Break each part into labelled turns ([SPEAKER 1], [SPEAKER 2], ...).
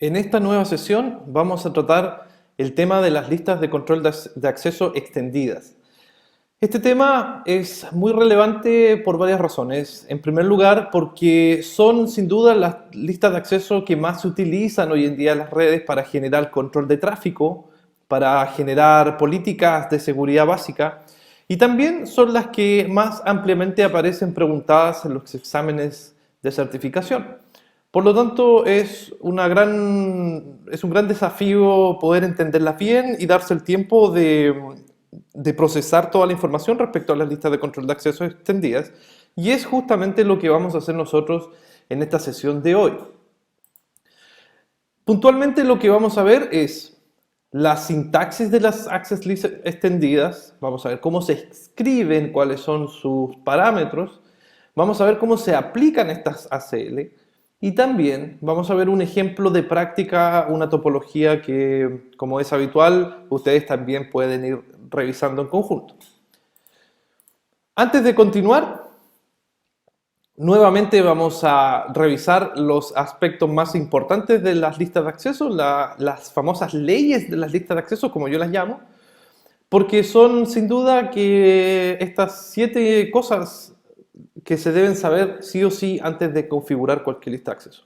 [SPEAKER 1] En esta nueva sesión vamos a tratar el tema de las listas de control de acceso extendidas. Este tema es muy relevante por varias razones. En primer lugar, porque son sin duda las listas de acceso que más se utilizan hoy en día en las redes para generar control de tráfico, para generar políticas de seguridad básica, y también son las que más ampliamente aparecen preguntadas en los exámenes de certificación. Por lo tanto, es un gran desafío poder entenderlas bien y darse el tiempo de procesar toda la información respecto a las listas de control de acceso extendidas. Y es justamente lo que vamos a hacer nosotros en esta sesión de hoy. Puntualmente lo que vamos a ver es la sintaxis de las access lists extendidas. Vamos a ver cómo se escriben, cuáles son sus parámetros. Vamos a ver cómo se aplican estas ACL. Y también vamos a ver un ejemplo de práctica, una topología que, como es habitual, ustedes también pueden ir revisando en conjunto. Antes de continuar, nuevamente vamos a revisar los aspectos más importantes de las listas de acceso, las famosas leyes de las listas de acceso, como yo las llamo, porque son sin duda que estas 7 cosas que se deben saber sí o sí antes de configurar cualquier lista de acceso.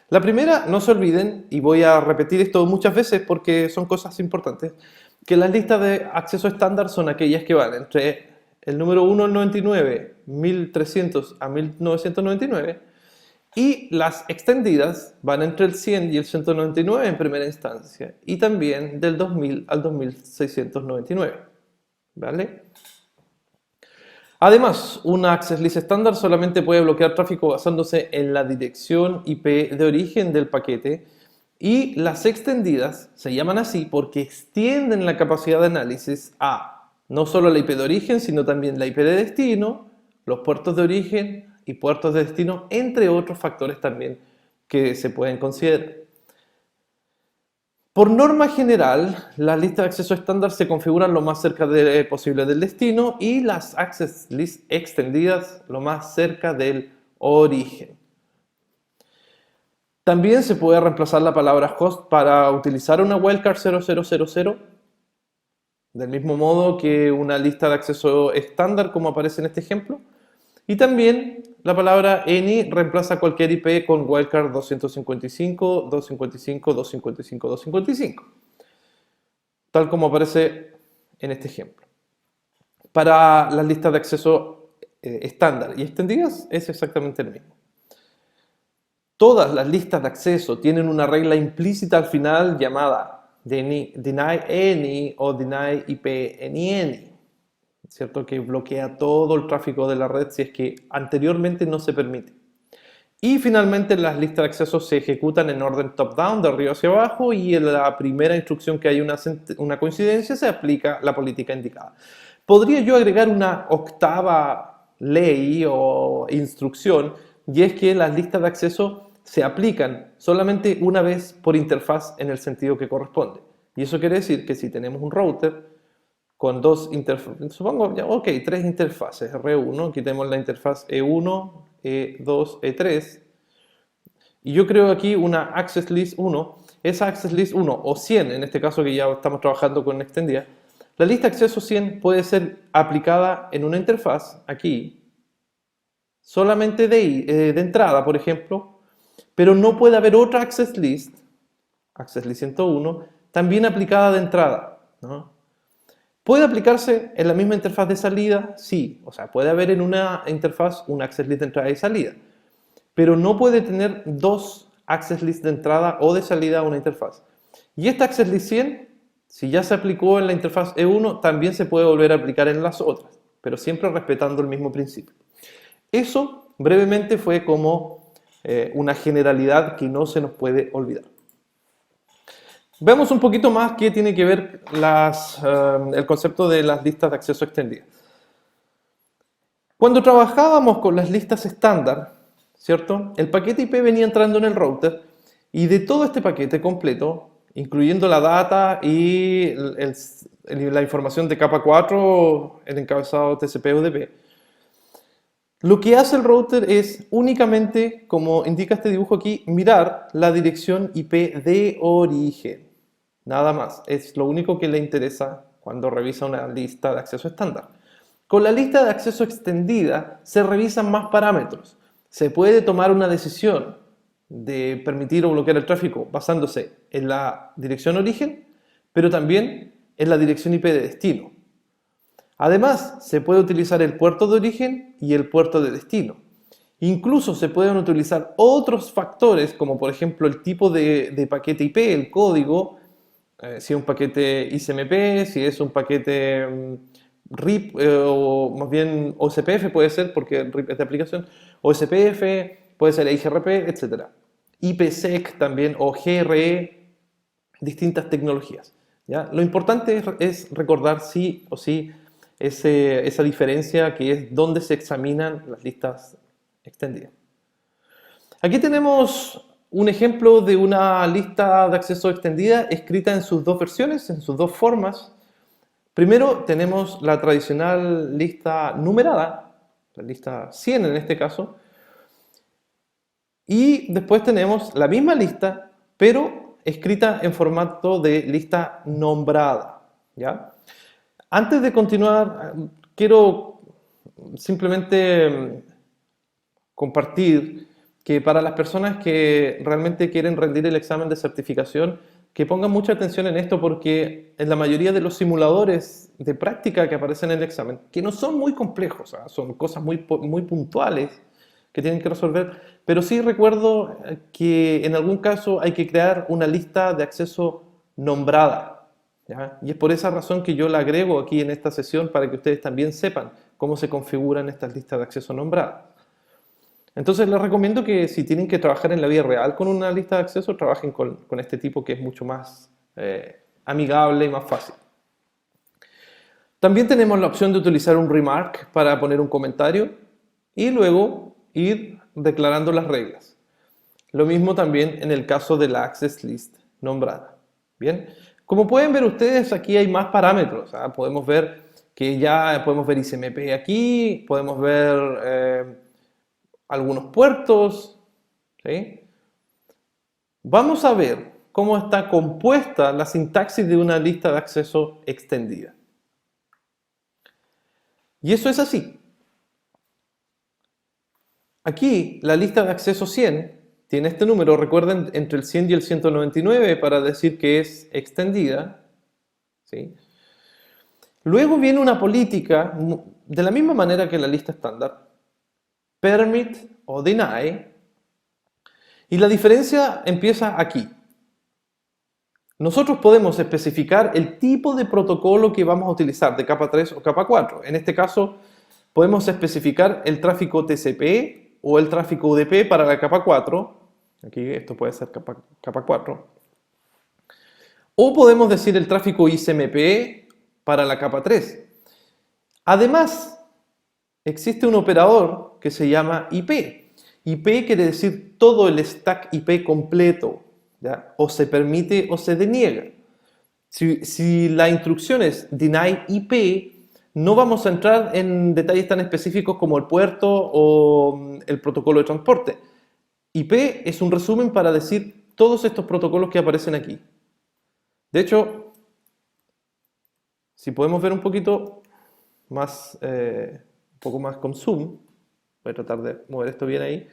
[SPEAKER 1] La primera, no se olviden, y voy a repetir esto muchas veces porque son cosas importantes, que las listas de acceso estándar son aquellas que van entre el número 1 al 99, 1300 a 1999, y las extendidas van entre el 100 y el 199 en primera instancia, y también del 2000 al 2699, ¿vale? Además, una access list estándar solamente puede bloquear tráfico basándose en la dirección IP de origen del paquete, y las extendidas se llaman así porque extienden la capacidad de análisis a no solo la IP de origen, sino también la IP de destino, los puertos de origen y puertos de destino, entre otros factores también que se pueden considerar. Por norma general, las listas de acceso estándar se configuran lo más cerca posible del destino y las access lists extendidas lo más cerca del origen. También se puede reemplazar la palabra host para utilizar una wildcard 0000, del mismo modo que una lista de acceso estándar como aparece en este ejemplo. Y también la palabra any reemplaza cualquier IP con wildcard 255, 255, 255, 255, tal como aparece en este ejemplo. Para las listas de acceso estándar y extendidas es exactamente el mismo. Todas las listas de acceso tienen una regla implícita al final llamada deny any o deny IP any. ¿Cierto? Que bloquea todo el tráfico de la red si es que anteriormente no se permite. Y finalmente las listas de acceso se ejecutan en orden top-down, de arriba hacia abajo, y en la primera instrucción que hay una coincidencia se aplica la política indicada. Podría yo agregar una octava ley o instrucción, y es que las listas de acceso se aplican solamente una vez por interfaz en el sentido que corresponde. Y eso quiere decir que si tenemos un router con dos interfaces, supongo, ya, ok, 3 interfaces, R1, quitemos la interfaz E1, E2, E3, y yo creo aquí una access list 1, esa access list 1 o 100, en este caso que ya estamos trabajando con extendida, la lista de acceso 100 puede ser aplicada en una interfaz, aquí, solamente de entrada, por ejemplo, pero no puede haber otra access list 101, también aplicada de entrada, ¿no? ¿Puede aplicarse en la misma interfaz de salida? Sí, o sea, puede haber en una interfaz un access list de entrada y salida, pero no puede tener dos access lists de entrada o de salida a una interfaz. Y esta access list 100, si ya se aplicó en la interfaz E1, también se puede volver a aplicar en las otras, pero siempre respetando el mismo principio. Eso, brevemente, fue como una generalidad que no se nos puede olvidar. Veamos un poquito más qué tiene que ver el concepto de las listas de acceso extendidas. Cuando trabajábamos con las listas estándar, ¿cierto? El paquete IP venía entrando en el router y de todo este paquete completo, incluyendo la data y la información de capa 4, el encabezado TCP/UDP, Lo que hace el router es únicamente, como indica este dibujo aquí, mirar la dirección IP de origen. Nada más. Es lo único que le interesa cuando revisa una lista de acceso estándar. Con la lista de acceso extendida se revisan más parámetros. Se puede tomar una decisión de permitir o bloquear el tráfico basándose en la dirección origen, pero también en la dirección IP de destino. Además, se puede utilizar el puerto de origen y el puerto de destino. Incluso se pueden utilizar otros factores, como por ejemplo el tipo de paquete IP, el código, si es un paquete ICMP, si es un paquete RIP o más bien OSPF puede ser, porque RIP es de aplicación, OSPF, puede ser IGRP, etc. IPsec también o GRE, distintas tecnologías. ¿Ya? Lo importante es recordar sí o sí esa diferencia que es donde se examinan las listas extendidas. Aquí tenemos un ejemplo de una lista de acceso extendida escrita en sus dos versiones, en sus dos formas. Primero tenemos la tradicional lista numerada, la lista 100 en este caso, y después tenemos la misma lista, pero escrita en formato de lista nombrada. ¿Ya? Antes de continuar, quiero simplemente compartir que para las personas que realmente quieren rendir el examen de certificación, que pongan mucha atención en esto porque en la mayoría de los simuladores de práctica que aparecen en el examen, que no son muy complejos, son cosas muy puntuales que tienen que resolver, pero sí recuerdo que en algún caso hay que crear una lista de acceso nombrada. ¿Ya? Y es por esa razón que yo la agrego aquí en esta sesión para que ustedes también sepan cómo se configuran estas listas de acceso nombradas. Entonces les recomiendo que si tienen que trabajar en la vida real con una lista de acceso, trabajen con este tipo que es mucho más amigable y más fácil. También tenemos la opción de utilizar un remark para poner un comentario y luego ir declarando las reglas. Lo mismo también en el caso de la access list nombrada. Bien, como pueden ver ustedes, aquí hay más parámetros. Podemos ver que ya podemos ver ICMP aquí, podemos ver algunos puertos. ¿Sí? Vamos a ver cómo está compuesta la sintaxis de una lista de acceso extendida. Y eso es así. Aquí la lista de acceso 100 tiene este número, recuerden, entre el 100 y el 199 para decir que es extendida. ¿Sí? Luego viene una política, de la misma manera que la lista estándar, permit o deny, y la diferencia empieza aquí. Nosotros podemos especificar el tipo de protocolo que vamos a utilizar, de capa 3 o capa 4. En este caso, podemos especificar el tráfico TCP o el tráfico UDP para la capa 4. Aquí esto puede ser capa 4. O podemos decir el tráfico ICMP para la capa 3. Además, existe un operador que se llama IP. IP quiere decir todo el stack IP completo. ¿Ya? O se permite o se deniega. Si la instrucción es deny IP, no vamos a entrar en detalles tan específicos como el puerto o el protocolo de transporte. IP es un resumen para decir todos estos protocolos que aparecen aquí. De hecho, si podemos ver un poquito más, un poco más con zoom, voy a tratar de mover esto bien ahí.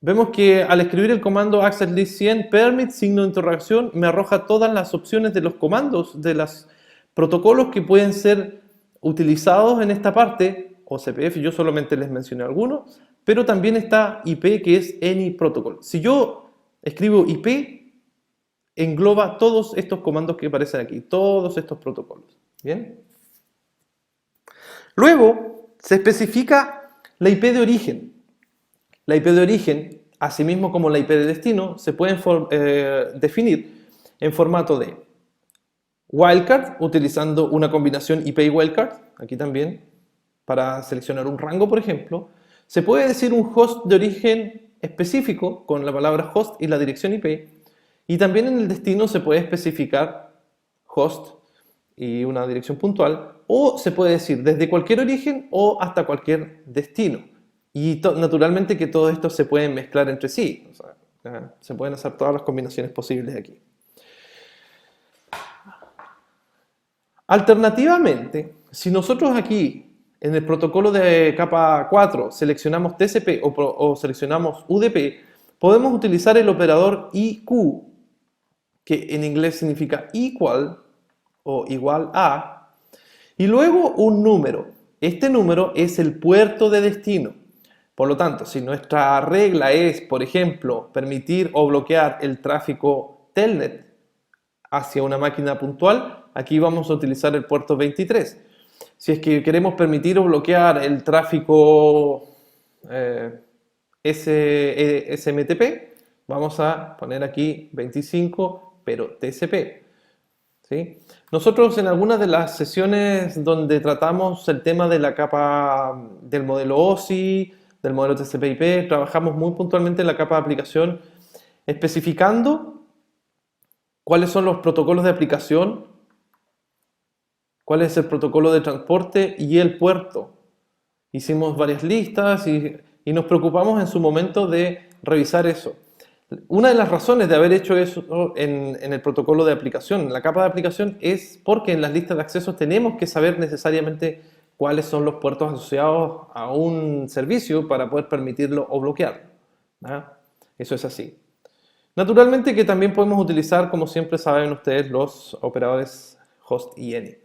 [SPEAKER 1] Vemos que al escribir el comando access list 100 permit signo de interrogación me arroja todas las opciones de los comandos de los protocolos que pueden ser utilizados en esta parte, o CPF, yo solamente les mencioné algunos, pero también está IP que es any protocol. Si yo escribo IP, engloba todos estos comandos que aparecen aquí, todos estos protocolos. ¿Bien? Luego se especifica la IP de origen. La IP de origen, asimismo como la IP de destino, se pueden definir en formato de wildcard, utilizando una combinación IP y wildcard, aquí también, para seleccionar un rango, por ejemplo. Se puede decir un host de origen específico con la palabra host y la dirección IP. Y también en el destino se puede especificar host y una dirección puntual, o se puede decir desde cualquier origen o hasta cualquier destino. Y naturalmente que todo esto se puede mezclar entre sí, o sea, se pueden hacer todas las combinaciones posibles aquí. Alternativamente, si nosotros aquí en el protocolo de capa 4 seleccionamos TCP o seleccionamos UDP, podemos utilizar el operador IQ, que en inglés significa equal o igual a, y luego un número. Este número es el puerto de destino. Por lo tanto, si nuestra regla es, por ejemplo, permitir o bloquear el tráfico Telnet hacia una máquina puntual, aquí vamos a utilizar el puerto 23. Si es que queremos permitir o bloquear el tráfico SMTP, vamos a poner aquí 25, pero TCP. ¿Sí? Nosotros en algunas de las sesiones donde tratamos el tema de la capa del modelo OSI, del modelo TCP/IP, trabajamos muy puntualmente en la capa de aplicación, especificando cuáles son los protocolos de aplicación, cuál es el protocolo de transporte y el puerto. Hicimos varias listas y nos preocupamos en su momento de revisar eso. Una de las razones de haber hecho eso en el protocolo de aplicación, en la capa de aplicación, es porque en las listas de accesos tenemos que saber necesariamente cuáles son los puertos asociados a un servicio para poder permitirlo o bloquearlo. ¿Ah? Eso es así. Naturalmente que también podemos utilizar, como siempre saben ustedes, los operadores host y any.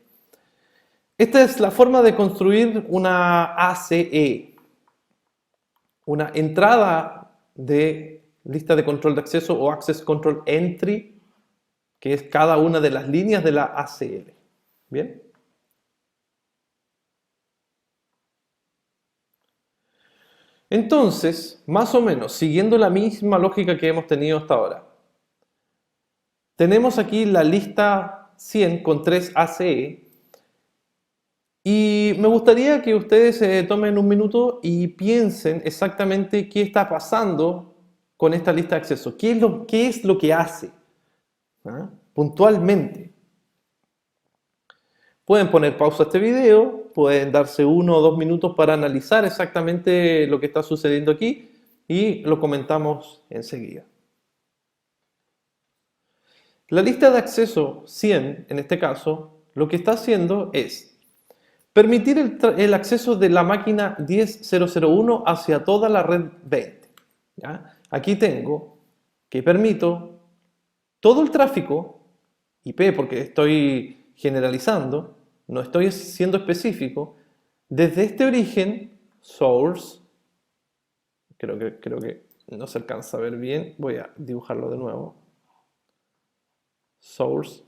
[SPEAKER 1] Esta es la forma de construir una ACE, una entrada de lista de control de acceso o Access Control Entry, que es cada una de las líneas de la ACL. ¿Bien? Entonces, más o menos, siguiendo la misma lógica que hemos tenido hasta ahora, tenemos aquí la lista 100 con 3 ACE y me gustaría que ustedes tomen un minuto y piensen exactamente qué está pasando con esta lista de acceso. ¿Qué es lo que hace? ¿Ah? Puntualmente. Pueden poner pausa a este video, pueden darse 1 o 2 minutos para analizar exactamente lo que está sucediendo aquí y lo comentamos enseguida. La lista de acceso 100, en este caso, lo que está haciendo es permitir el acceso de la máquina 10.0.0.1 hacia toda la red 20. ¿Ya? Aquí tengo que permito todo el tráfico IP, porque estoy generalizando, no estoy siendo específico, desde este origen, source, creo que no se alcanza a ver bien, voy a dibujarlo de nuevo, source,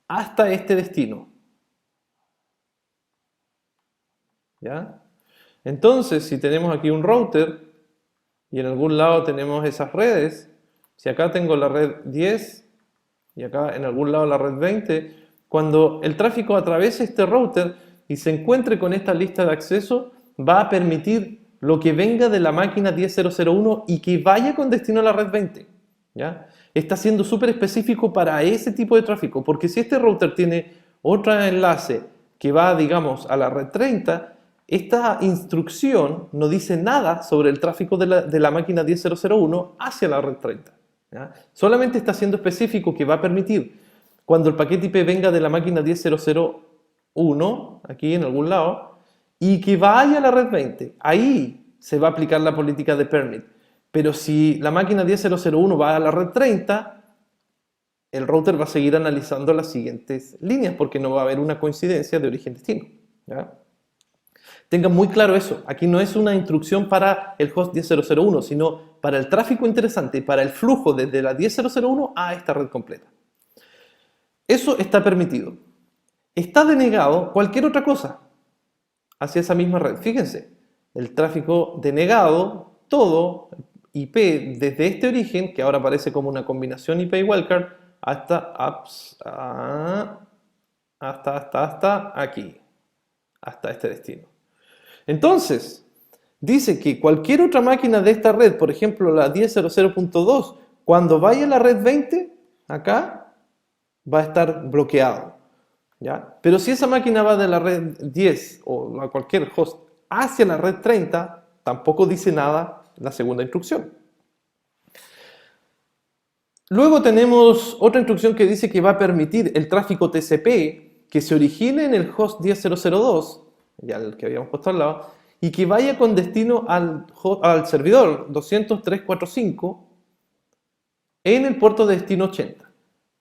[SPEAKER 1] hasta este destino. ¿Ya? Entonces, si tenemos aquí un router y en algún lado tenemos esas redes, si acá tengo la red 10 y acá en algún lado la red 20, cuando el tráfico atraviese este router y se encuentre con esta lista de acceso, va a permitir lo que venga de la máquina 10.0.0.1 y que vaya con destino a la red 20. ¿Ya? Está siendo súper específico para ese tipo de tráfico, porque si este router tiene otro enlace que va, digamos, a la red 30, esta instrucción no dice nada sobre el tráfico de la máquina 10.0.0.1 hacia la red 30. ¿Ya? Solamente está siendo específico que va a permitir cuando el paquete IP venga de la máquina 10.0.0.1, aquí en algún lado, y que vaya a la red 20. Ahí se va a aplicar la política de permit. Pero si la máquina 10.0.0.1 va a la red 30, el router va a seguir analizando las siguientes líneas porque no va a haber una coincidencia de origen-destino. ¿Ya? Tengan muy claro eso. Aquí no es una instrucción para el host 10.0.0.1, sino para el tráfico interesante, para el flujo desde la 10.0.0.1 a esta red completa. Eso está permitido. Está denegado cualquier otra cosa hacia esa misma red. Fíjense, el tráfico denegado, todo IP desde este origen, que ahora aparece como una combinación IP y wildcard, hasta aquí, hasta este destino. Entonces, dice que cualquier otra máquina de esta red, por ejemplo la 10.0.0.2, cuando vaya a la red 20, acá, va a estar bloqueado. ¿ya? Pero si esa máquina va de la red 10 o a cualquier host hacia la red 30, tampoco dice nada la segunda instrucción. Luego tenemos otra instrucción que dice que va a permitir el tráfico TCP que se origine en el host 10.0.0.2, ya el que habíamos puesto al lado, y que vaya con destino al servidor 203.45 en el puerto de destino 80.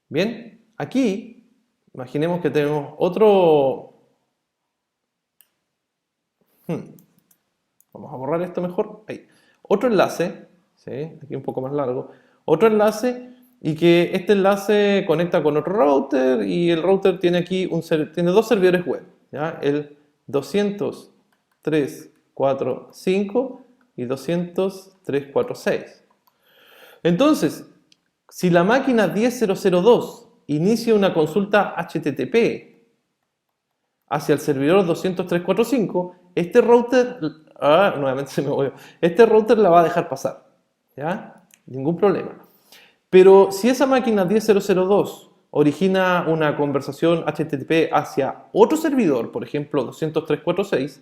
[SPEAKER 1] Bien, aquí imaginemos que tenemos otro... Vamos a borrar esto mejor. Ahí. Otro enlace, ¿sí? Aquí un poco más largo. Otro enlace y que este enlace conecta con otro router y el router tiene aquí tiene dos servidores web, ¿ya? El 203.45 y 203.46. Entonces, si la máquina 10.0.0.2 inicia una consulta HTTP hacia el servidor 203.45, este router, nuevamente se me movió, este router la va a dejar pasar, ¿ya? Ningún problema. Pero si esa máquina 10.0.0.2 origina una conversación HTTP hacia otro servidor, por ejemplo 203.46,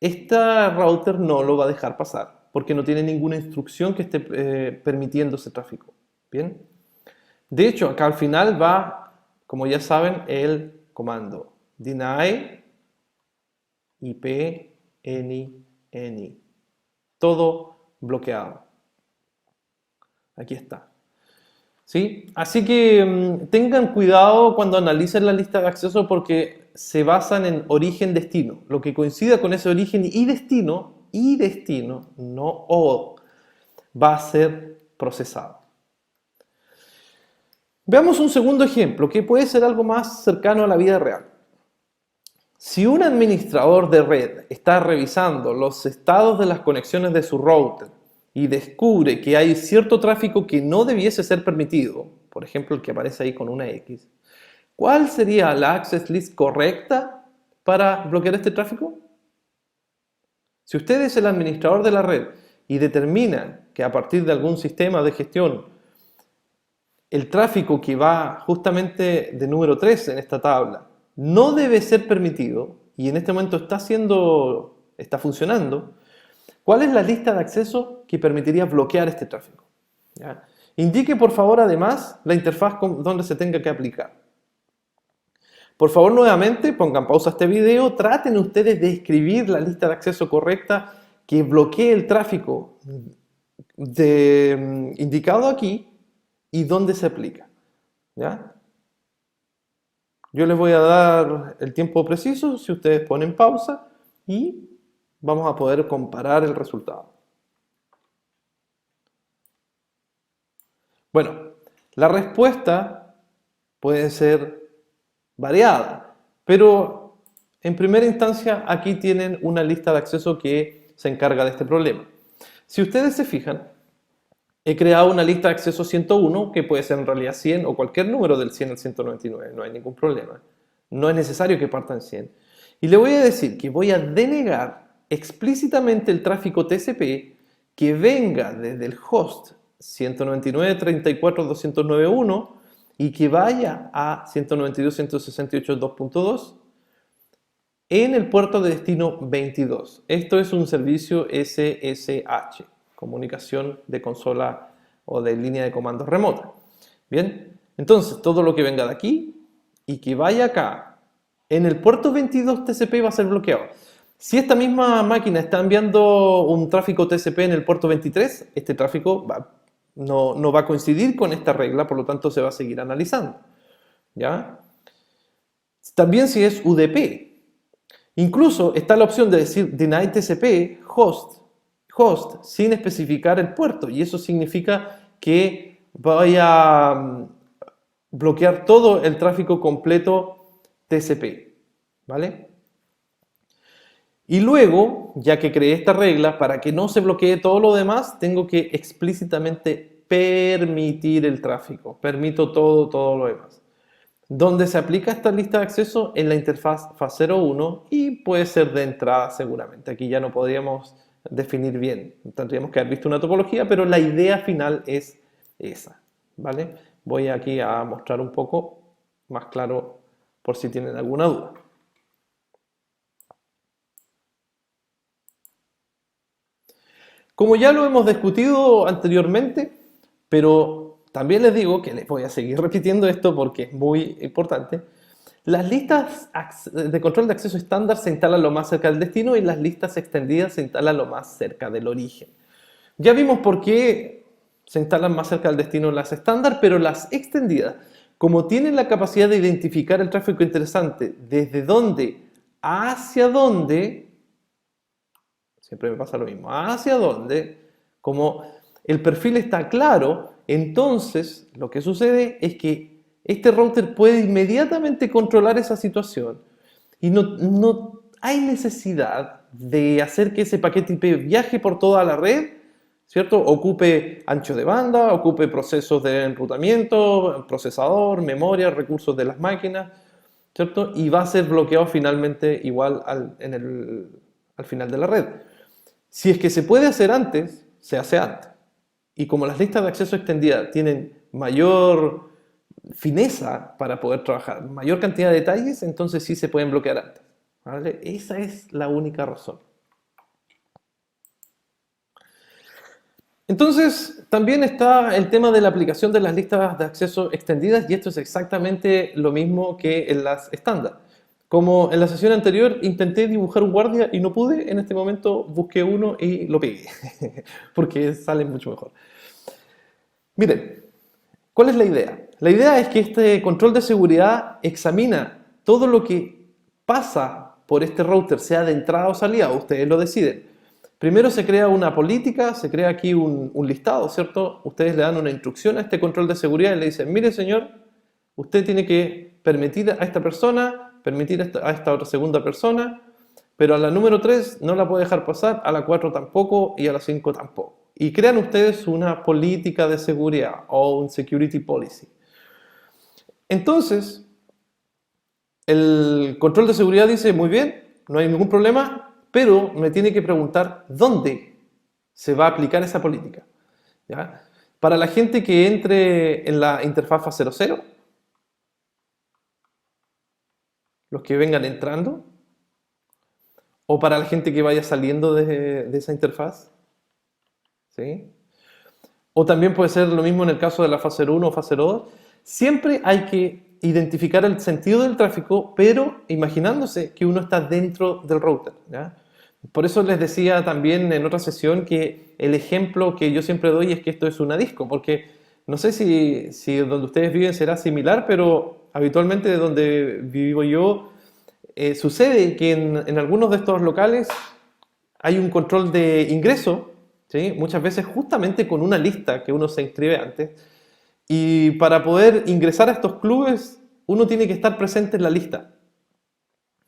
[SPEAKER 1] esta router no lo va a dejar pasar porque no tiene ninguna instrucción que esté permitiendo ese tráfico. ¿Bien? De hecho, acá al final va, como ya saben, el comando deny IP any. Todo bloqueado. Aquí está. ¿Sí? Así que tengan cuidado cuando analicen la lista de acceso porque se basan en origen-destino. Lo que coincida con ese origen y destino, no o, va a ser procesado. Veamos un segundo ejemplo que puede ser algo más cercano a la vida real. Si un administrador de red está revisando los estados de las conexiones de su router y descubre que hay cierto tráfico que no debiese ser permitido, por ejemplo el que aparece ahí con una X, ¿cuál sería la access list correcta para bloquear este tráfico? Si usted es el administrador de la red y determina que a partir de algún sistema de gestión el tráfico que va justamente de número 3 en esta tabla no debe ser permitido y en este momento está funcionando, ¿cuál es la lista de acceso que permitiría bloquear este tráfico? ¿Ya? Indique por favor además la interfaz donde se tenga que aplicar. Por favor nuevamente pongan pausa a este video, traten ustedes de escribir la lista de acceso correcta que bloquee el tráfico indicado aquí y dónde se aplica. ¿Ya? Yo les voy a dar el tiempo preciso si ustedes ponen pausa y vamos a poder comparar el resultado. Bueno, la respuesta puede ser variada, pero en primera instancia aquí tienen una lista de acceso que se encarga de este problema. Si ustedes se fijan, he creado una lista de acceso 101 que puede ser en realidad 100 o cualquier número del 100 al 199, no hay ningún problema. No es necesario que partan 100. Y le voy a decir que voy a denegar explícitamente el tráfico TCP que venga desde el host 199.34.209.1 y que vaya a 192.168.2.2 en el puerto de destino 22. Esto es un servicio SSH, comunicación de consola o de línea de comandos remota. Bien, entonces todo lo que venga de aquí y que vaya acá en el puerto 22 TCP va a ser bloqueado. Si esta misma máquina está enviando un tráfico TCP en el puerto 23, este tráfico no va a coincidir con esta regla, por lo tanto se va a seguir analizando. ¿Ya? También si es UDP. Incluso está la opción de decir deny TCP host sin especificar el puerto y eso significa que vaya a bloquear todo el tráfico completo TCP, ¿vale? Y luego, ya que creé esta regla, para que no se bloquee todo lo demás, tengo que explícitamente permitir el tráfico. Permito todo lo demás. ¿Dónde se aplica esta lista de acceso? En la interfaz FAT01 y puede ser de entrada seguramente. Aquí ya no podríamos definir bien. Tendríamos que haber visto una topología, pero la idea final es esa, ¿vale? Voy aquí a mostrar un poco más claro por si tienen alguna duda. Como ya lo hemos discutido anteriormente, pero también les digo que les voy a seguir repitiendo esto porque es muy importante, las listas de control de acceso estándar se instalan lo más cerca del destino y las listas extendidas se instalan lo más cerca del origen. Ya vimos por qué se instalan más cerca del destino las estándar, pero las extendidas, como tienen la capacidad de identificar el tráfico interesante desde dónde hacia dónde, siempre me pasa lo mismo, hacia dónde, como el perfil está claro, entonces lo que sucede es que este router puede inmediatamente controlar esa situación y no hay necesidad de hacer que ese paquete IP viaje por toda la red, ¿cierto? Ocupe ancho de banda, ocupe procesos de enrutamiento, procesador, memoria, recursos de las máquinas, ¿cierto? Y va a ser bloqueado finalmente igual al final de la red. Si es que se puede hacer antes, se hace antes. Y como las listas de acceso extendida tienen mayor fineza para poder trabajar, mayor cantidad de detalles, entonces sí se pueden bloquear antes, ¿vale? Esa es la única razón. Entonces, también está el tema de la aplicación de las listas de acceso extendidas y esto es exactamente lo mismo que en las estándar. Como en la sesión anterior intenté dibujar un guardia y no pude, en este momento busqué uno y lo pegué, porque sale mucho mejor. Miren, ¿cuál es la idea? La idea es que este control de seguridad examina todo lo que pasa por este router, sea de entrada o salida, ustedes lo deciden. Primero se crea una política, se crea aquí un listado, ¿cierto? Ustedes le dan una instrucción a este control de seguridad y le dicen, mire señor, usted tiene que permitir a esta persona, permitir a esta otra segunda persona, pero a la número 3 no la puede dejar pasar, a la 4 tampoco y a la 5 tampoco. Y crean ustedes una política de seguridad o un security policy. Entonces, el control de seguridad dice, muy bien, no hay ningún problema, pero me tiene que preguntar dónde se va a aplicar esa política. ¿Ya? Para la gente que entre en la interfaz fase 00, los que vengan entrando, o para la gente que vaya saliendo de esa interfaz, ¿sí? O también puede ser lo mismo en el caso de la fase 1 o fase 2. Siempre hay que identificar el sentido del tráfico, pero imaginándose que uno está dentro del router, ¿ya? Por eso les decía también en otra sesión que el ejemplo que yo siempre doy es que esto es una disco, porque no sé si donde ustedes viven será similar, pero habitualmente de donde vivo yo sucede que en algunos de estos locales hay un control de ingreso, ¿sí? Muchas veces justamente con una lista que uno se inscribe antes, y para poder ingresar a estos clubes uno tiene que estar presente en la lista,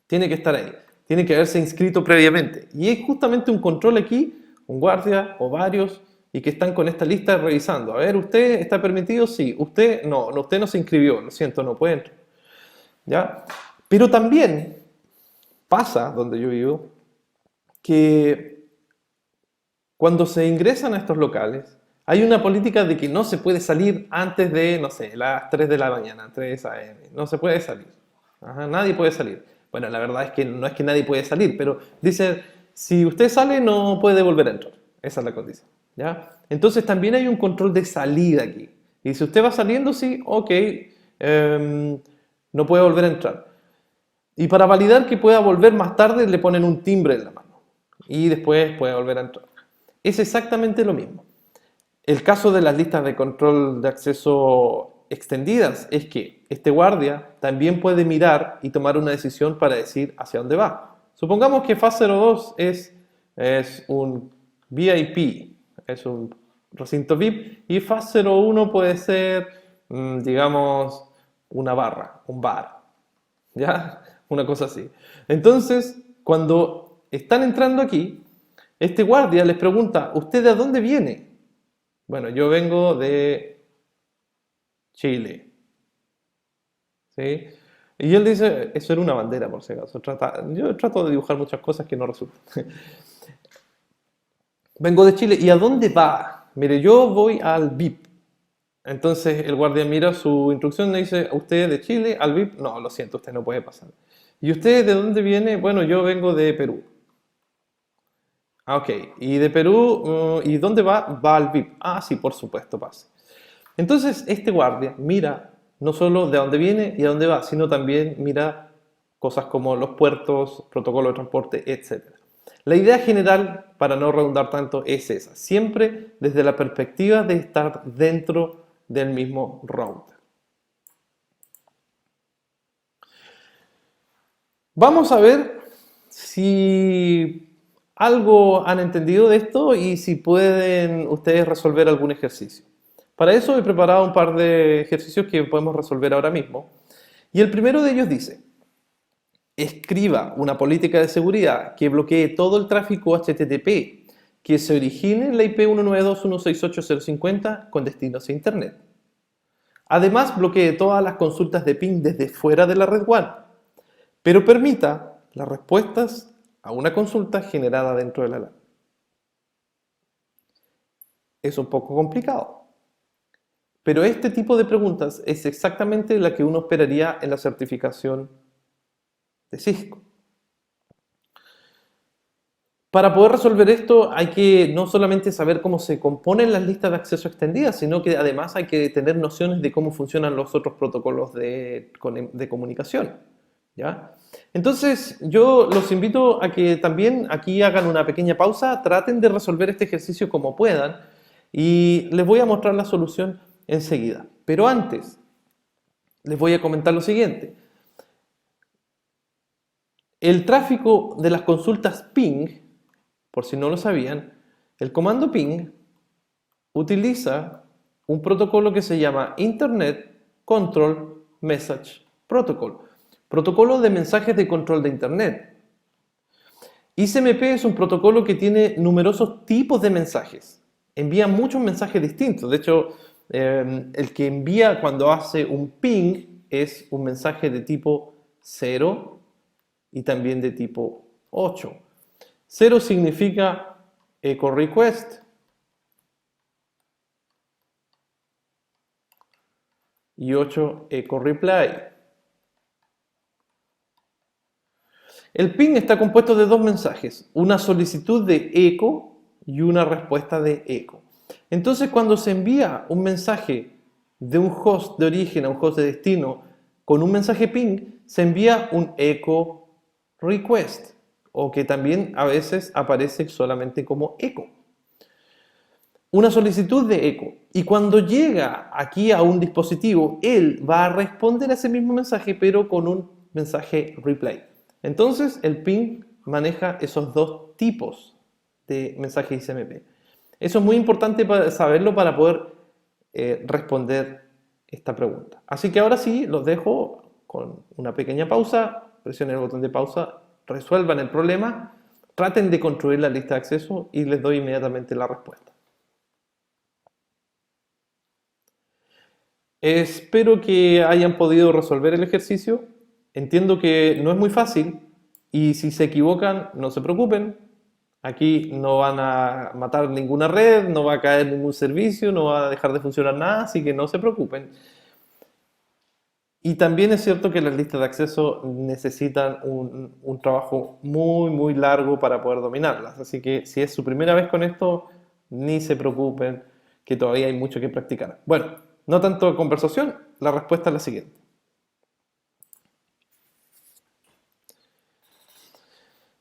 [SPEAKER 1] tiene que estar ahí, tiene que haberse inscrito previamente, y es justamente un control aquí, un guardia o varios, y que están con esta lista revisando, a ver, ¿usted está permitido? Sí, usted no se inscribió, lo siento, no puede entrar, ¿ya? Pero también pasa, donde yo vivo, que cuando se ingresan a estos locales, hay una política de que no se puede salir antes de, no sé, las 3 de la mañana, 3 a.m. No se puede salir. Ajá, nadie puede salir. Bueno, la verdad es que no es que nadie puede salir, pero dice, si usted sale no puede volver a entrar. Esa es la condición, ¿ya? Entonces también hay un control de salida aquí. Y si usted va saliendo, sí, ok, no puede volver a entrar. Y para validar que pueda volver más tarde, le ponen un timbre en la mano. Y después puede volver a entrar. Es exactamente lo mismo. El caso de las listas de control de acceso extendidas es que este guardia también puede mirar y tomar una decisión para decir hacia dónde va. Supongamos que fase 02 es un VIP, es un recinto VIP, y fase 01 puede ser, digamos, una barra, un bar, ¿ya? Una cosa así. Entonces, cuando están entrando aquí, este guardia les pregunta, ¿usted de dónde viene? Bueno, yo vengo de Chile, ¿sí? Y él dice, eso era una bandera por si acaso. Yo trato de dibujar muchas cosas que no resultan. Vengo de Chile, ¿y a dónde va? Mire, yo voy al VIP. Entonces el guardia mira su instrucción y dice, ¿usted de Chile al VIP? No, lo siento, usted no puede pasar. ¿Y usted de dónde viene? Bueno, yo vengo de Perú. Ah, ok. ¿Y de Perú? ¿Y dónde va? Va al VIP. Ah, sí, por supuesto, pase. Entonces este guardia mira no solo de dónde viene y a dónde va, sino también mira cosas como los puertos, protocolo de transporte, etc. La idea general, para no redundar tanto, es esa. Siempre desde la perspectiva de estar dentro del mismo router. Vamos a ver si algo han entendido de esto y si pueden ustedes resolver algún ejercicio. Para eso he preparado un par de ejercicios que podemos resolver ahora mismo. Y el primero de ellos dice, escriba una política de seguridad que bloquee todo el tráfico HTTP que se origine en la IP 192.168.050 con destino hacia Internet. Además, bloquee todas las consultas de ping desde fuera de la red WAN, pero permita las respuestas a una consulta generada dentro de la LAN. Es un poco complicado, pero este tipo de preguntas es exactamente la que uno esperaría en la certificación de Cisco. Para poder resolver esto hay que no solamente saber cómo se componen las listas de acceso extendidas, sino que además hay que tener nociones de cómo funcionan los otros protocolos de comunicación. ¿Ya? Entonces yo los invito a que también aquí hagan una pequeña pausa, traten de resolver este ejercicio como puedan y les voy a mostrar la solución enseguida. Pero antes les voy a comentar lo siguiente. El tráfico de las consultas ping, por si no lo sabían, el comando ping utiliza un protocolo que se llama Internet Control Message Protocol, protocolo de mensajes de control de Internet. ICMP es un protocolo que tiene numerosos tipos de mensajes, envía muchos mensajes distintos. De hecho, el que envía cuando hace un ping es un mensaje de tipo 0 y también de tipo 8. 0 significa echo request y 8 echo reply. El ping está compuesto de dos mensajes, una solicitud de eco y una respuesta de eco. Entonces, cuando se envía un mensaje de un host de origen a un host de destino con un mensaje ping, se envía un echo request, o que también a veces aparece solamente como eco. Una solicitud de eco. Y cuando llega aquí a un dispositivo, él va a responder a ese mismo mensaje, pero con un mensaje reply. Entonces, el ping maneja esos dos tipos de mensaje ICMP. Eso es muy importante para saberlo para poder responder esta pregunta. Así que ahora sí, los dejo con una pequeña pausa. Presionen el botón de pausa, resuelvan el problema, traten de construir la lista de acceso y les doy inmediatamente la respuesta. Espero que hayan podido resolver el ejercicio. Entiendo que no es muy fácil y si se equivocan, no se preocupen. Aquí no van a matar ninguna red, no va a caer ningún servicio, no va a dejar de funcionar nada, así que no se preocupen. Y también es cierto que las listas de acceso necesitan un trabajo muy largo para poder dominarlas. Así que si es su primera vez con esto, ni se preocupen, que todavía hay mucho que practicar. Bueno, no tanto conversación, la respuesta es la siguiente.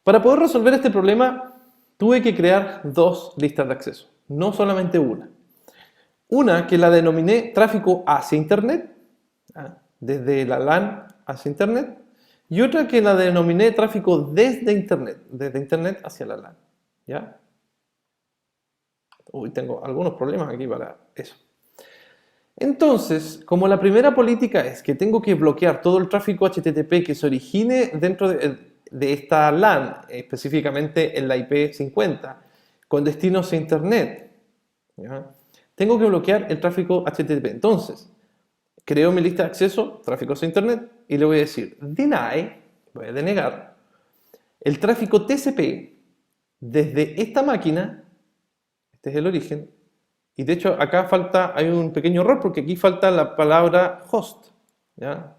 [SPEAKER 1] Para poder resolver este problema, tuve que crear dos listas de acceso, no solamente una. Una que la denominé tráfico hacia Internet, desde la LAN hacia Internet, y otra que la denominé tráfico desde Internet hacia la LAN. ¿Ya? Uy, tengo algunos problemas aquí para eso. Entonces, como la primera política es que tengo que bloquear todo el tráfico HTTP que se origine dentro de esta LAN, específicamente en la IP 50, con destinos a Internet, ¿ya? Tengo que bloquear el tráfico HTTP. Entonces, creo mi lista de acceso, tráfico a Internet, y le voy a decir deny, voy a denegar, el tráfico TCP desde esta máquina, este es el origen, Y de hecho acá hay un pequeño error porque aquí falta la palabra host. ¿Ya?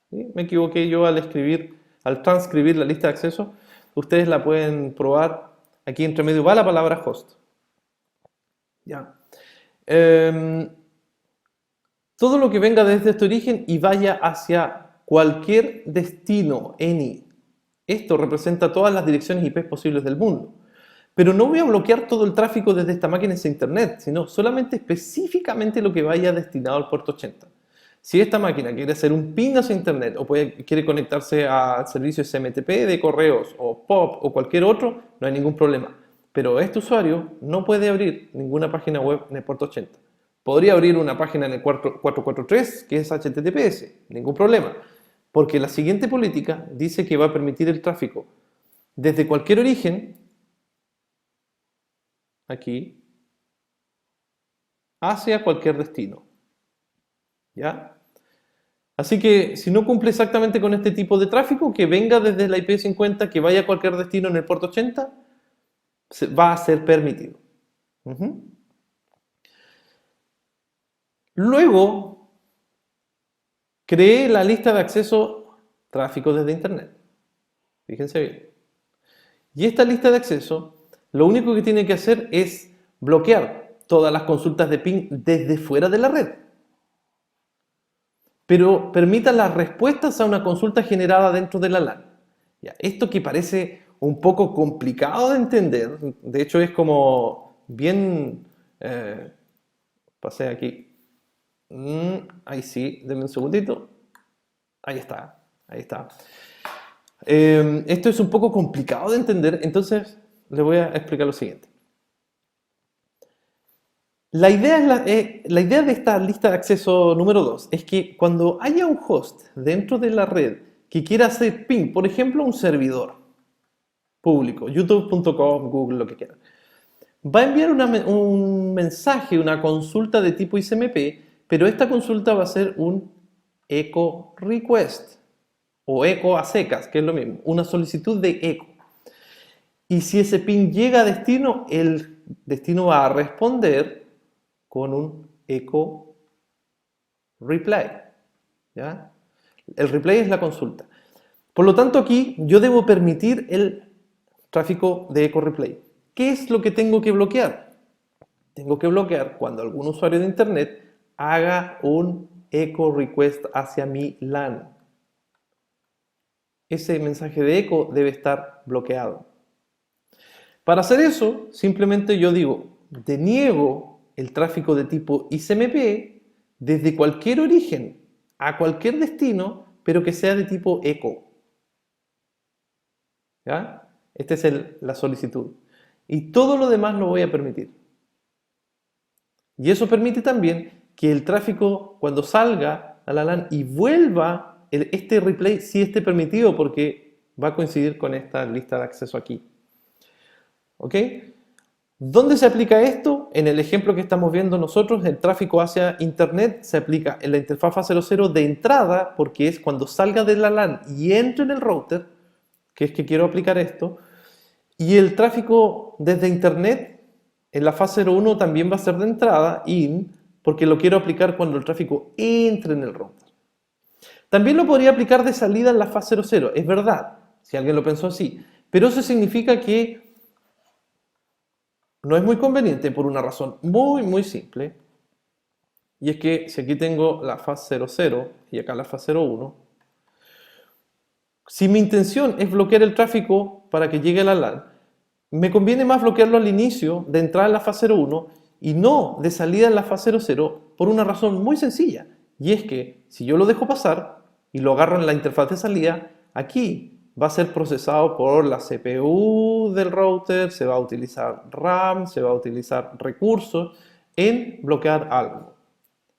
[SPEAKER 1] ¿Sí? Me equivoqué yo al transcribir la lista de acceso. Ustedes la pueden probar. Aquí entre medio va la palabra host. ¿Ya? Todo lo que venga desde este origen y vaya hacia cualquier destino, any. Esto representa todas las direcciones IP posibles del mundo. Pero no voy a bloquear todo el tráfico desde esta máquina hacia Internet, sino solamente específicamente lo que vaya destinado al puerto 80. Si esta máquina quiere hacer un ping hacia Internet o quiere conectarse al servicio SMTP de correos o POP o cualquier otro, no hay ningún problema. Pero este usuario no puede abrir ninguna página web en el puerto 80. Podría abrir una página en el 443 que es HTTPS, ningún problema. Porque la siguiente política dice que va a permitir el tráfico desde cualquier origen, aquí, hacia cualquier destino. ¿Ya? Así que si no cumple exactamente con este tipo de tráfico, que venga desde la IP50, que vaya a cualquier destino en el puerto 80, va a ser permitido. Luego, creé la lista de acceso tráfico desde Internet. Fíjense bien. Y esta lista de acceso, lo único que tiene que hacer es bloquear todas las consultas de ping desde fuera de la red. Pero permita las respuestas a una consulta generada dentro de la LAN. Ya, esto que parece un poco complicado de entender, de hecho es como bien... pasé aquí. Ahí sí, denme un segundito. Ahí está, ahí está. Esto es un poco complicado de entender, entonces les voy a explicar lo siguiente. La idea de esta lista de acceso número 2 es que cuando haya un host dentro de la red que quiera hacer ping, por ejemplo, un servidor público, youtube.com, Google, lo que quieran, va a enviar un mensaje, una consulta de tipo ICMP, pero esta consulta va a ser un echo request o echo a secas, que es lo mismo, una solicitud de eco. Y si ese ping llega a destino, el destino va a responder con un echo reply. ¿Ya? El reply es la consulta. Por lo tanto, aquí yo debo permitir el tráfico de echo replay. ¿Qué es lo que tengo que bloquear? Tengo que bloquear cuando algún usuario de Internet haga un echo request hacia mi LAN. Ese mensaje de eco debe estar bloqueado. Para hacer eso, simplemente yo digo, deniego el tráfico de tipo ICMP desde cualquier origen a cualquier destino, pero que sea de tipo eco. ¿Ya? Esta es la solicitud. Y todo lo demás lo voy a permitir. Y eso permite también que el tráfico, cuando salga a la LAN y vuelva, este replay sí esté permitido porque va a coincidir con esta lista de acceso aquí. ¿Ok? ¿Dónde se aplica esto? En el ejemplo que estamos viendo nosotros, el tráfico hacia Internet se aplica en la interfaz fase 00 de entrada, porque es cuando salga de la LAN y entre en el router, que es que quiero aplicar esto, y el tráfico desde Internet en la fase 01 también va a ser de entrada, in, porque lo quiero aplicar cuando el tráfico entre en el router. También lo podría aplicar de salida en la fase 00, es verdad, si alguien lo pensó así, pero eso significa que no es muy conveniente por una razón muy simple, y es que si aquí tengo la fase 00 y acá la fase 01, si mi intención es bloquear el tráfico para que llegue a la LAN, me conviene más bloquearlo al inicio de entrada en la fase 01 y no de salida en la fase 00 por una razón muy sencilla, y es que si yo lo dejo pasar y lo agarro en la interfaz de salida, aquí va a ser procesado por la CPU del router, se va a utilizar RAM, se va a utilizar recursos en bloquear algo.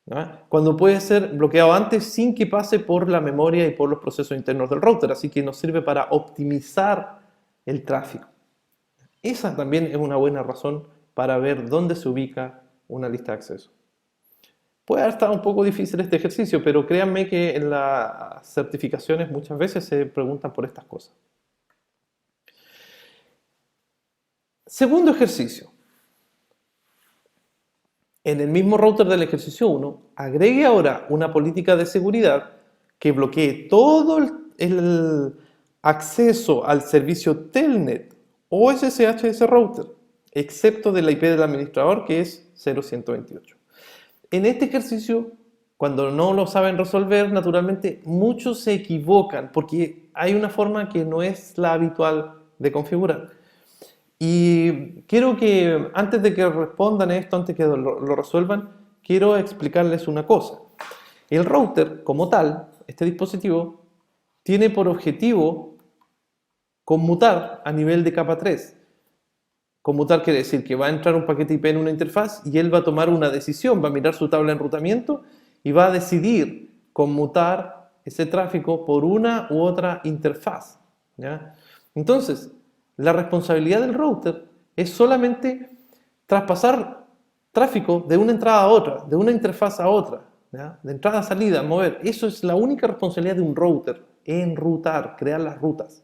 [SPEAKER 1] ¿Ya? Cuando puede ser bloqueado antes sin que pase por la memoria y por los procesos internos del router, así que nos sirve para optimizar el tráfico. Esa también es una buena razón para ver dónde se ubica una lista de acceso. Puede haber estado un poco difícil este ejercicio, pero créanme que en las certificaciones muchas veces se preguntan por estas cosas. Segundo ejercicio. en el mismo router del ejercicio 1, agregue ahora una política de seguridad que bloquee todo el acceso al servicio Telnet o SSH de ese router, excepto de la IP del administrador, que es 0128. En este ejercicio, cuando no lo saben resolver, naturalmente muchos se equivocan porque hay una forma que no es la habitual de configurar. Y quiero que, antes de que respondan esto, antes que lo resuelvan, quiero explicarles una cosa. El router, como tal, este dispositivo, tiene por objetivo conmutar a nivel de capa 3. Conmutar quiere decir que va a entrar un paquete IP en una interfaz y él va a tomar una decisión, va a mirar su tabla de enrutamiento y va a decidir conmutar ese tráfico por una u otra interfaz, ¿ya? Entonces, la responsabilidad del router es solamente traspasar tráfico de una entrada a otra, de una interfaz a otra, ¿ya? De entrada a salida, mover. Eso es la única responsabilidad de un router, enrutar, crear las rutas.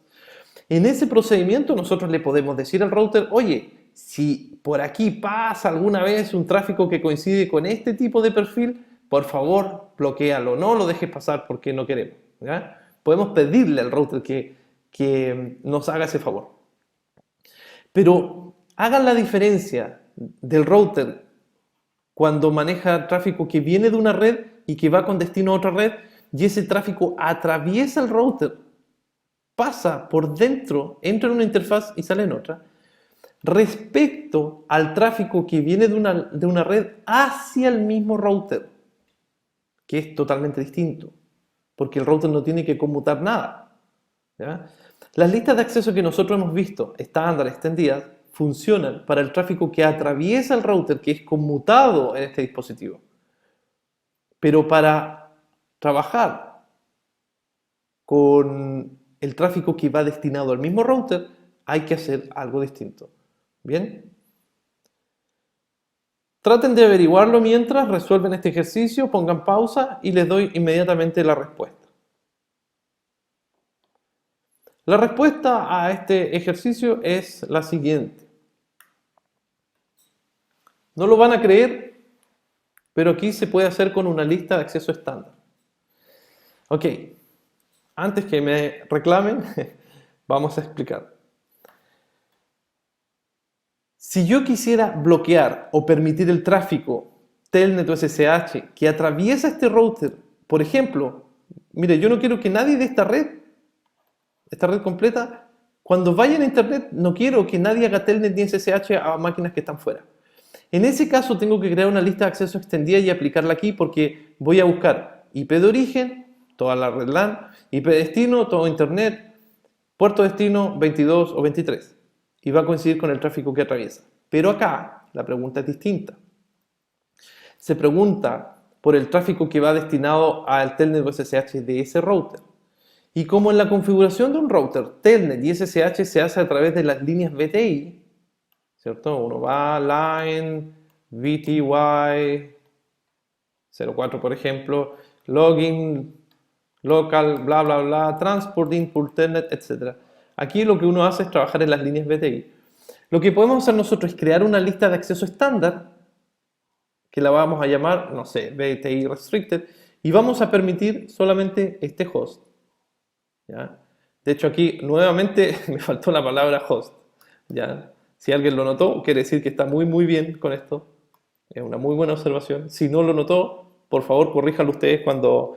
[SPEAKER 1] En ese procedimiento nosotros le podemos decir al router, oye, si por aquí pasa alguna vez un tráfico que coincide con este tipo de perfil, por favor, bloquéalo, no lo dejes pasar porque no queremos, ¿ya? Podemos pedirle al router que nos haga ese favor. Pero hagan la diferencia del router cuando maneja tráfico que viene de una red y que va con destino a otra red y ese tráfico atraviesa el router, pasa por dentro, entra en una interfaz y sale en otra, respecto al tráfico que viene de una red hacia el mismo router, que es totalmente distinto, porque el router no tiene que conmutar nada, ¿ya? Las listas de acceso que nosotros hemos visto, estándar, extendidas, funcionan para el tráfico que atraviesa el router, que es conmutado en este dispositivo. Pero para trabajar con el tráfico que va destinado al mismo router, hay que hacer algo distinto. ¿Bien? Traten de averiguarlo mientras resuelven este ejercicio, pongan pausa y les doy inmediatamente la respuesta. La respuesta a este ejercicio es la siguiente. No lo van a creer, pero aquí se puede hacer con una lista de acceso estándar. Ok, antes que me reclamen, vamos a explicar. Si yo quisiera bloquear o permitir el tráfico Telnet o SSH que atraviesa este router, por ejemplo, mire, yo no quiero que nadie de esta red completa, cuando vayan a internet, no quiero que nadie haga Telnet ni SSH a máquinas que están fuera. En ese caso tengo que crear una lista de acceso extendida y aplicarla aquí porque voy a buscar IP de origen, toda la red LAN, IP de destino, todo internet, puerto destino 22 o 23 y va a coincidir con el tráfico que atraviesa. Pero acá la pregunta es distinta. Se pregunta por el tráfico que va destinado al Telnet o SSH de ese router. Y como en la configuración de un router, Telnet y SSH se hace a través de las líneas VTI, ¿cierto? Uno va a line, VTY, 04 por ejemplo, login, local, bla bla bla, transport, input, telnet, etc. Aquí lo que uno hace es trabajar en las líneas VTI. Lo que podemos hacer nosotros es crear una lista de acceso estándar, que la vamos a llamar, no sé, VTI restricted, y vamos a permitir solamente este host, ¿ya? De hecho aquí nuevamente me faltó la palabra host, ¿ya? Si alguien lo notó, quiere decir que está muy bien con esto. Es una muy buena observación. Si no lo notó, por favor, corríjanlo ustedes cuando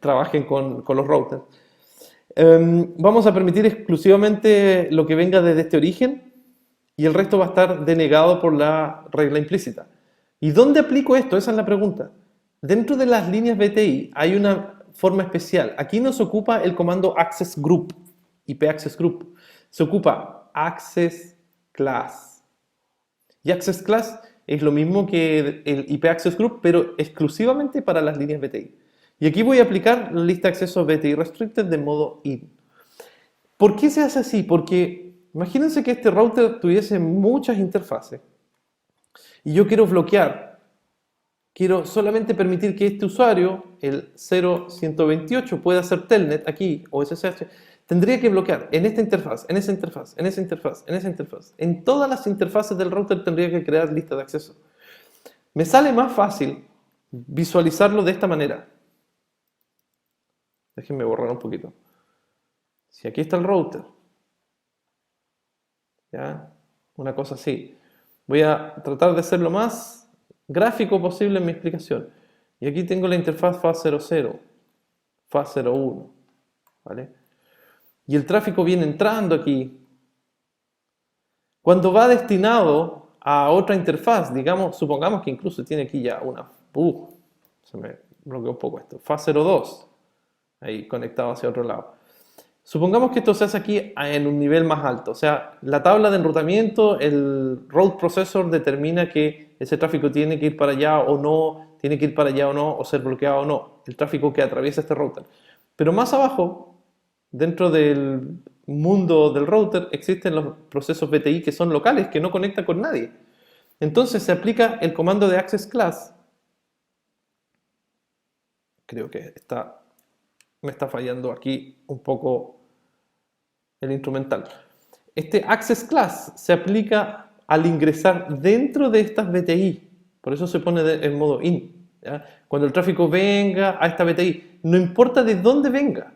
[SPEAKER 1] trabajen con los routers. Vamos a permitir exclusivamente lo que venga desde este origen y el resto va a estar denegado por la regla implícita. ¿Y dónde aplico esto? Esa es la pregunta. Dentro de las líneas VTI hay una forma especial. Aquí nos ocupa el comando access group, IP access group. Se ocupa access class. Y access class es lo mismo que el IP access group, pero exclusivamente para las líneas VTI. Y aquí voy a aplicar la lista de acceso VTI restricted de modo in. ¿Por qué se hace así? Porque imagínense que este router tuviese muchas interfaces y yo quiero bloquear, quiero solamente permitir que este usuario, el 0128, pueda hacer telnet aquí o SSH. Tendría que bloquear en esta interfaz, en esa interfaz, en esa interfaz, en esa interfaz. En todas las interfaces del router tendría que crear lista de acceso. Me sale más fácil visualizarlo de esta manera. Déjenme borrar un poquito. Si aquí está el router, ¿ya? Una cosa así. Voy a tratar de ser lo más gráfico posible en mi explicación. Y aquí tengo la interfaz FAT00, FAT01, ¿vale? Y el tráfico viene entrando aquí. Cuando va destinado a otra interfaz, digamos, supongamos que incluso tiene aquí ya una... se me bloqueó un poco esto. FAT02, ahí conectado hacia otro lado. Supongamos que esto se hace aquí en un nivel más alto, o sea, la tabla de enrutamiento, el route processor determina que ese tráfico tiene que ir para allá o no, tiene que ir para allá o no, o ser bloqueado o no, el tráfico que atraviesa este router. Pero más abajo, dentro del mundo del router, existen los procesos BTI que son locales, que no conectan con nadie. Entonces se aplica el comando de access class. Creo que me está fallando aquí un poco el instrumental. Este access class se aplica al ingresar dentro de estas BTI. Por eso se pone en modo in, ¿ya? Cuando el tráfico venga a esta BTI, no importa de dónde venga,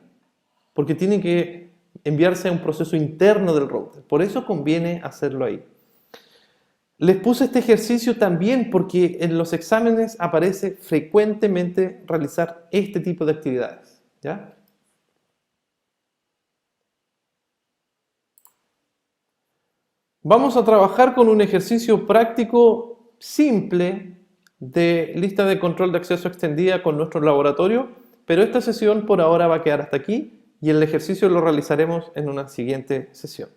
[SPEAKER 1] porque tiene que enviarse a un proceso interno del router. Por eso conviene hacerlo ahí. Les puse este ejercicio también porque en los exámenes aparece frecuentemente realizar este tipo de actividades, ¿ya? Vamos a trabajar con un ejercicio práctico simple de lista de control de acceso extendida con nuestro laboratorio, pero esta sesión por ahora va a quedar hasta aquí y el ejercicio lo realizaremos en una siguiente sesión.